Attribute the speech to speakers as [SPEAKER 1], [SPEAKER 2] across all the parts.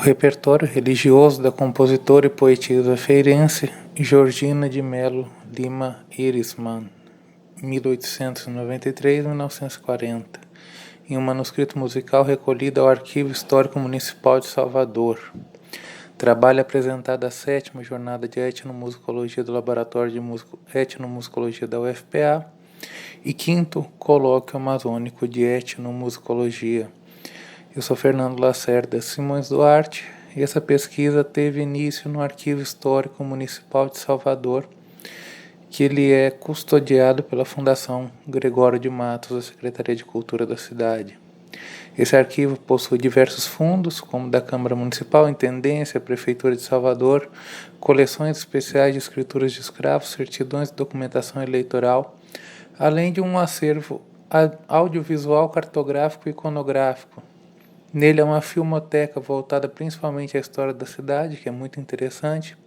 [SPEAKER 1] repertório religioso da compositora e poetisa feirense Georgina de Melo Lima Erisman, 1893-1940, em um manuscrito musical recolhido ao Arquivo Histórico Municipal de Salvador. Trabalho apresentado à 7ª Jornada de Etnomusicologia do Laboratório de Etnomusicologia da UFPA e 5º Colóquio Amazônico de Etnomusicologia. Eu sou Fernando Lacerda Simões Duarte e essa pesquisa teve início no Arquivo Histórico Municipal de Salvador, que ele é custodiado pela Fundação Gregório de Matos, da Secretaria de Cultura da cidade. Esse arquivo possui diversos fundos, como da Câmara Municipal, Intendência, Prefeitura de Salvador, coleções especiais de escrituras de escravos, certidões de documentação eleitoral, além de um acervo audiovisual, cartográfico e iconográfico. Nele é uma filmoteca voltada principalmente à história da cidade, que é muito interessante,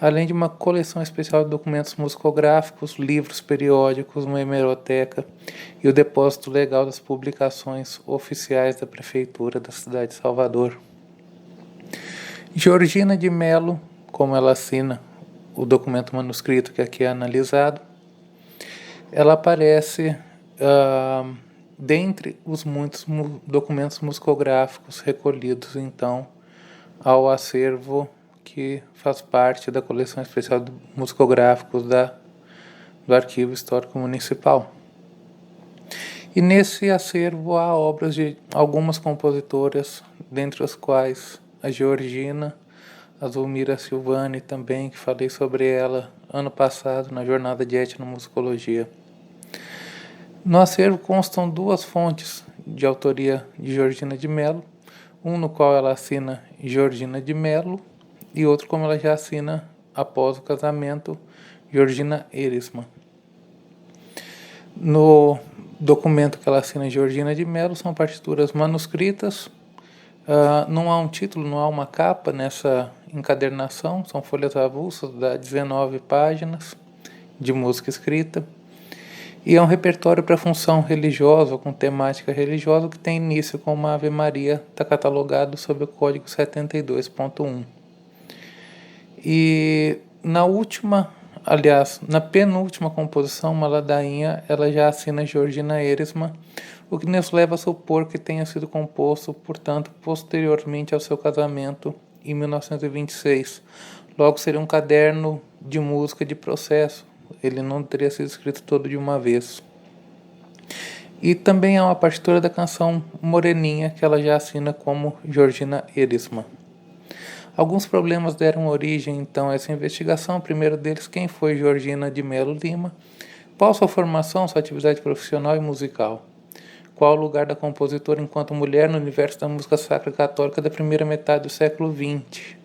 [SPEAKER 1] além de uma coleção especial de documentos musicográficos, livros periódicos, uma hemeroteca e o depósito legal das publicações oficiais da Prefeitura da cidade de Salvador. Georgina de Melo, como ela assina o documento manuscrito que aqui é analisado, ela aparece dentre os muitos documentos musicográficos recolhidos, então, ao acervo que faz parte da coleção especial de musicográficos do Arquivo Histórico Municipal. E nesse acervo há obras de algumas compositoras, dentre as quais a Georgina, a Zulmira Silvani também, que falei sobre ela ano passado na Jornada de Etnomusicologia. No acervo constam duas fontes de autoria de Georgina de Melo, um no qual ela assina Georgina de Melo e outro como ela já assina após o casamento, Georgina Erisman. No documento que ela assina Georgina de Melo são partituras manuscritas, não há um título, não há uma capa nessa encadernação, são folhas avulsas, dá 19 páginas de música escrita. E é um repertório para função religiosa, com temática religiosa, que tem início com uma Ave Maria, está catalogado sob o código 72.1. E na penúltima composição, uma ladainha, ela já assina Georgina Erisman, o que nos leva a supor que tenha sido composto, portanto, posteriormente ao seu casamento, em 1926. Logo, seria um caderno de música de processo. Ele não teria sido escrito todo de uma vez. E também há uma partitura da canção Moreninha, que ela já assina como Georgina Erisman. Alguns problemas deram origem, então, a essa investigação. O primeiro deles, quem foi Georgina de Melo Lima? Qual sua formação, sua atividade profissional e musical? Qual o lugar da compositora enquanto mulher no universo da música sacra católica da primeira metade do século XX?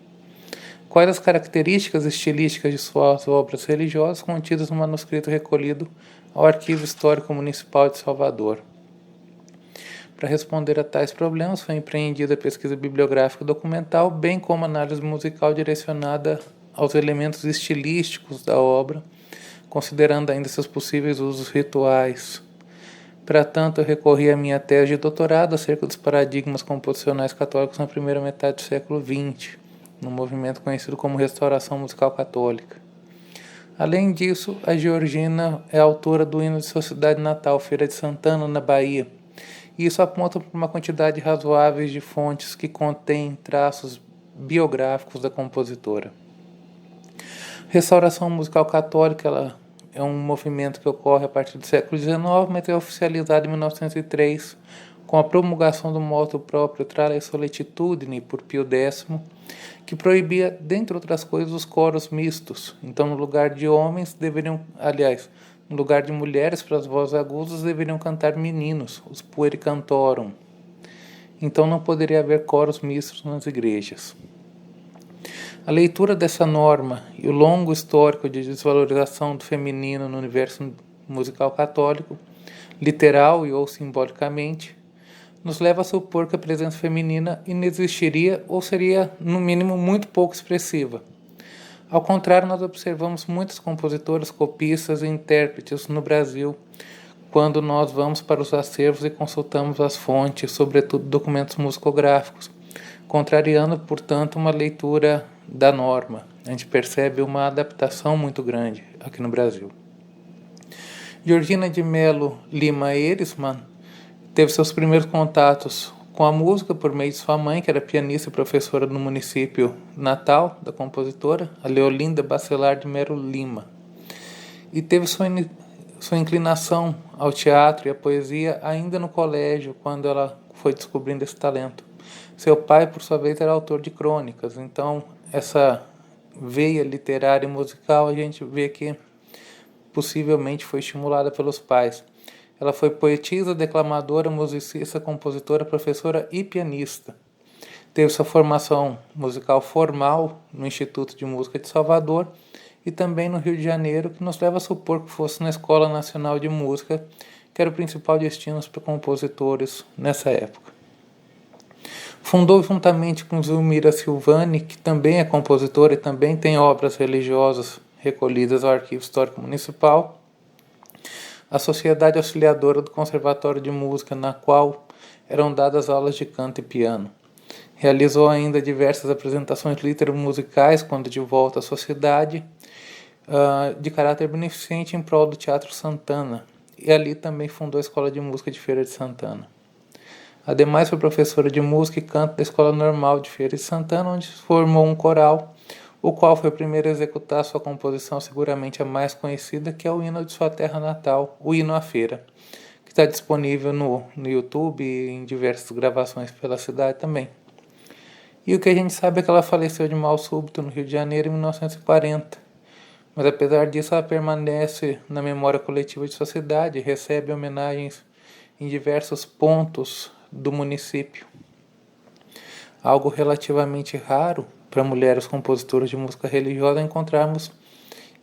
[SPEAKER 1] Quais as características estilísticas de suas obras religiosas contidas no manuscrito recolhido ao Arquivo Histórico Municipal de Salvador? Para responder a tais problemas, foi empreendida a pesquisa bibliográfica documental, bem como análise musical direcionada aos elementos estilísticos da obra, considerando ainda seus possíveis usos rituais. Para tanto, eu recorri à minha tese de doutorado acerca dos paradigmas composicionais católicos na primeira metade do século XX, no movimento conhecido como Restauração Musical Católica. Além disso, a Georgina é autora do hino de sua cidade natal, Feira de Santana, na Bahia, e isso aponta para uma quantidade razoável de fontes que contêm traços biográficos da compositora. Restauração Musical Católica ela é um movimento que ocorre a partir do século XIX, mas é oficializado em 1903, com a promulgação do motu próprio Trale Solicitudine por Pio X, que proibia, dentre outras coisas, os coros mistos. Então, no lugar de homens, no lugar de mulheres, para as vozes agudas, deveriam cantar meninos, os puericantorum. Então, não poderia haver coros mistos nas igrejas. A leitura dessa norma e o longo histórico de desvalorização do feminino no universo musical católico, literal e ou simbolicamente, nos leva a supor que a presença feminina inexistiria ou seria, no mínimo, muito pouco expressiva. Ao contrário, nós observamos muitas compositoras, copistas e intérpretes no Brasil, quando nós vamos para os acervos e consultamos as fontes, sobretudo documentos musicográficos, contrariando, portanto, uma leitura da norma. A gente percebe uma adaptação muito grande aqui no Brasil. Georgina de Melo Lima Erisman teve seus primeiros contatos com a música por meio de sua mãe, que era pianista e professora no município natal da compositora, a Leolinda Bacelar de Melo Lima. E teve sua inclinação ao teatro e à poesia ainda no colégio, quando ela foi descobrindo esse talento. Seu pai, por sua vez, era autor de crônicas, então essa veia literária e musical a gente vê que possivelmente foi estimulada pelos pais. Ela foi poetisa, declamadora, musicista, compositora, professora e pianista. Teve sua formação musical formal no Instituto de Música de Salvador e também no Rio de Janeiro, que nos leva a supor que fosse na Escola Nacional de Música, que era o principal destino para compositores nessa época. Fundou juntamente com Zulmira Silvani, que também é compositora e também tem obras religiosas recolhidas ao Arquivo Histórico Municipal, a Sociedade Auxiliadora do Conservatório de Música, na qual eram dadas aulas de canto e piano. Realizou ainda diversas apresentações litero-musicais quando de volta à sociedade, de caráter beneficente em prol do Teatro Santana, e ali também fundou a Escola de Música de Feira de Santana. Ademais, foi professora de música e canto da Escola Normal de Feira de Santana, onde se formou um coral, o qual foi o primeiro a executar sua composição seguramente a mais conhecida, que é o hino de sua terra natal, o Hino à Feira, que está disponível no YouTube e em diversas gravações pela cidade também. E o que a gente sabe é que ela faleceu de mal súbito no Rio de Janeiro em 1940. Mas apesar disso, ela permanece na memória coletiva de sua cidade e recebe homenagens em diversos pontos do município. Algo relativamente raro para mulheres compositoras de música religiosa encontrarmos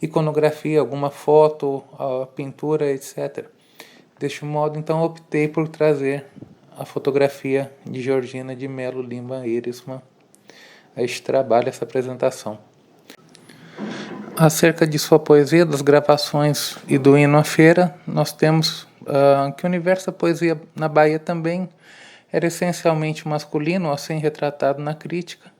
[SPEAKER 1] iconografia, alguma foto, pintura, etc. Deste modo, então, optei por trazer a fotografia de Georgina de Melo Lima Erisman a este trabalho, essa apresentação. Acerca de sua poesia, das gravações e do hino à feira, nós temos que o universo da poesia na Bahia também era essencialmente masculino, assim retratado na crítica.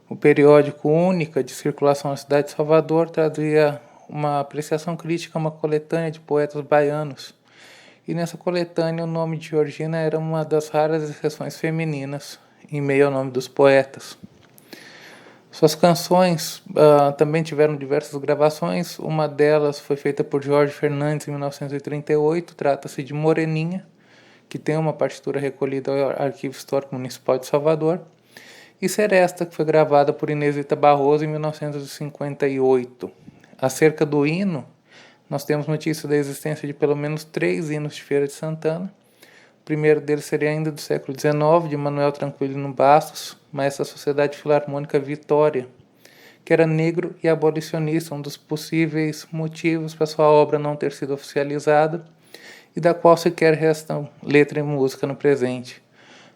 [SPEAKER 1] O periódico Única, de circulação na cidade de Salvador, trazia uma apreciação crítica a uma coletânea de poetas baianos. E nessa coletânea o nome de Georgina era uma das raras exceções femininas, em meio ao nome dos poetas. Suas canções também tiveram diversas gravações. Uma delas foi feita por Jorge Fernandes em 1938, trata-se de Moreninha, que tem uma partitura recolhida ao Arquivo Histórico Municipal de Salvador, e Seresta, que foi gravada por Inesita Barroso em 1958. Acerca do hino, nós temos notícia da existência de pelo menos 3 hinos de Feira de Santana. O primeiro deles seria ainda do século XIX, de Manuel Tranquilino Bastos, maestro da Sociedade Filarmônica Vitória, que era negro e abolicionista, um dos possíveis motivos para sua obra não ter sido oficializada, e da qual sequer restam letra e música no presente.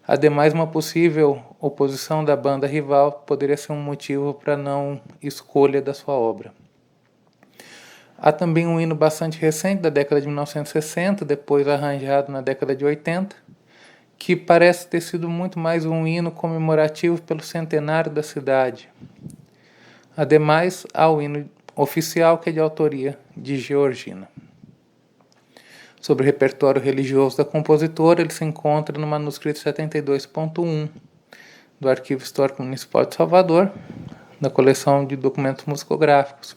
[SPEAKER 1] Ademais, uma possível oposição da banda rival poderia ser um motivo para a não escolha da sua obra. Há também um hino bastante recente, da década de 1960, depois arranjado na década de 80, que parece ter sido muito mais um hino comemorativo pelo centenário da cidade. Ademais, há o hino oficial, que é de autoria de Georgina. Sobre o repertório religioso da compositora, ele se encontra no manuscrito 72.1 do Arquivo Histórico Municipal de Salvador, na coleção de documentos musicográficos.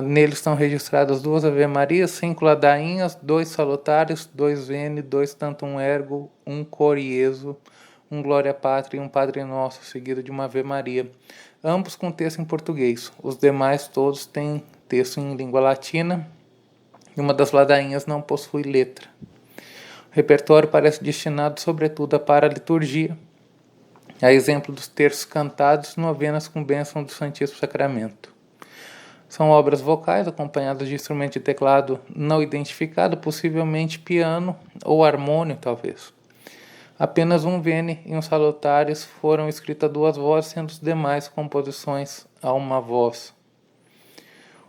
[SPEAKER 1] Nele estão registradas 2 Ave-Marias, 5 ladainhas, 2 salutares, 2 Veni, 2 Tantum Ergo, 1 Coriezo, 1 Glória Pátria e 1 Padre Nosso, seguido de uma Ave-Maria, ambos com texto em português. Os demais todos têm texto em língua latina, e uma das ladainhas não possui letra. O repertório parece destinado sobretudo para a liturgia, a exemplo dos terços cantados, novenas com bênção do Santíssimo Sacramento. São obras vocais acompanhadas de instrumento de teclado não identificado, possivelmente piano ou harmônio, talvez. Apenas um Veni e um Salutares foram escritos a 2 vozes, sendo os demais composições a uma voz.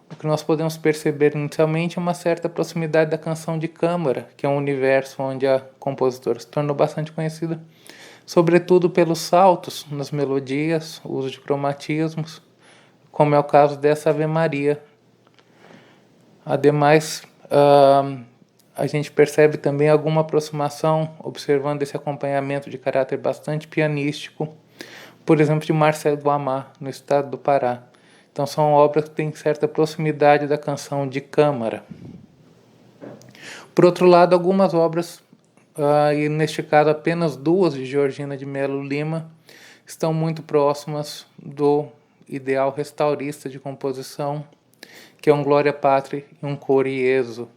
[SPEAKER 1] O que nós podemos perceber inicialmente é uma certa proximidade da canção de câmara, que é um universo onde a compositora se tornou bastante conhecida, sobretudo pelos saltos nas melodias, o uso de cromatismos, como é o caso dessa Ave Maria. Ademais, a gente percebe também alguma aproximação, observando esse acompanhamento de caráter bastante pianístico, por exemplo, de Marcel Duhamel, no estado do Pará. Então são obras que têm certa proximidade da canção de câmara. Por outro lado, algumas obras, e neste caso apenas duas de Georgina de Melo Lima, estão muito próximas do ideal restaurista de composição, que é um Glória Patri e um Coriezo.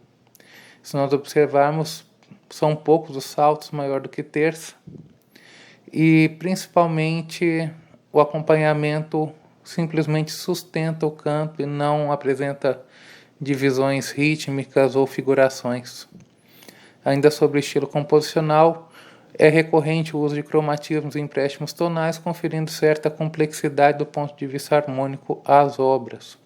[SPEAKER 1] Se nós observarmos, são poucos os saltos, maior do que terça, e principalmente o acompanhamento simplesmente sustenta o canto e não apresenta divisões rítmicas ou figurações. Ainda sobre o estilo composicional, é recorrente o uso de cromatismos e empréstimos tonais, conferindo certa complexidade do ponto de vista harmônico às obras.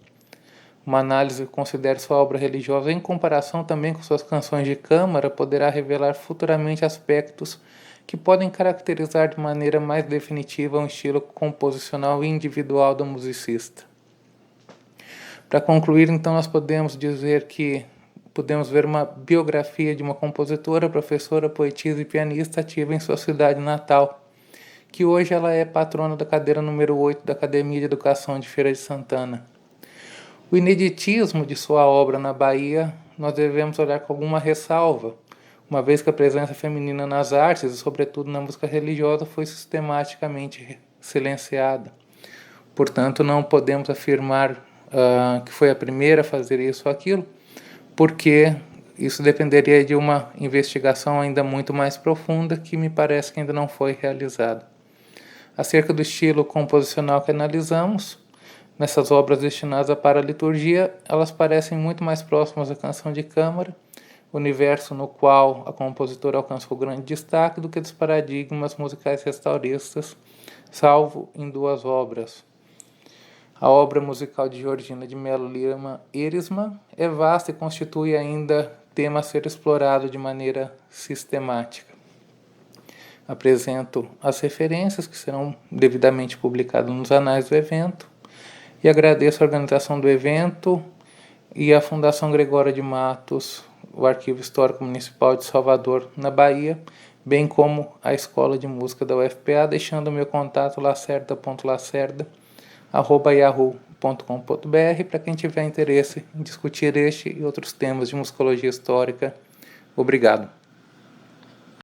[SPEAKER 1] Uma análise que considere sua obra religiosa em comparação também com suas canções de câmara poderá revelar futuramente aspectos que podem caracterizar de maneira mais definitiva um estilo composicional individual do musicista. Para concluir, então, nós podemos dizer que podemos ver uma biografia de uma compositora, professora, poetisa e pianista ativa em sua cidade natal, que hoje ela é patrona da cadeira número 8 da Academia de Educação de Feira de Santana. O ineditismo de sua obra na Bahia nós devemos olhar com alguma ressalva, uma vez que a presença feminina nas artes, e sobretudo na música religiosa, foi sistematicamente silenciada. Portanto, não podemos afirmar que foi a primeira a fazer isso ou aquilo, porque isso dependeria de uma investigação ainda muito mais profunda, que me parece que ainda não foi realizada. Acerca do estilo composicional que analisamos, nessas obras destinadas à paraliturgia, elas parecem muito mais próximas da canção de câmara, universo no qual a compositora alcançou grande destaque, do que dos paradigmas musicais restauristas, salvo em duas obras. A obra musical de Georgina de Melo Lima, Erisma, é vasta e constitui ainda tema a ser explorado de maneira sistemática. Apresento as referências que serão devidamente publicadas nos anais do evento e agradeço a organização do evento e a Fundação Gregória de Matos, o Arquivo Histórico Municipal de Salvador, na Bahia, bem como a Escola de Música da UFPA, deixando o meu contato lacerda.lacerda@yahoo.com.br para quem tiver interesse em discutir este e outros temas de musicologia histórica. Obrigado.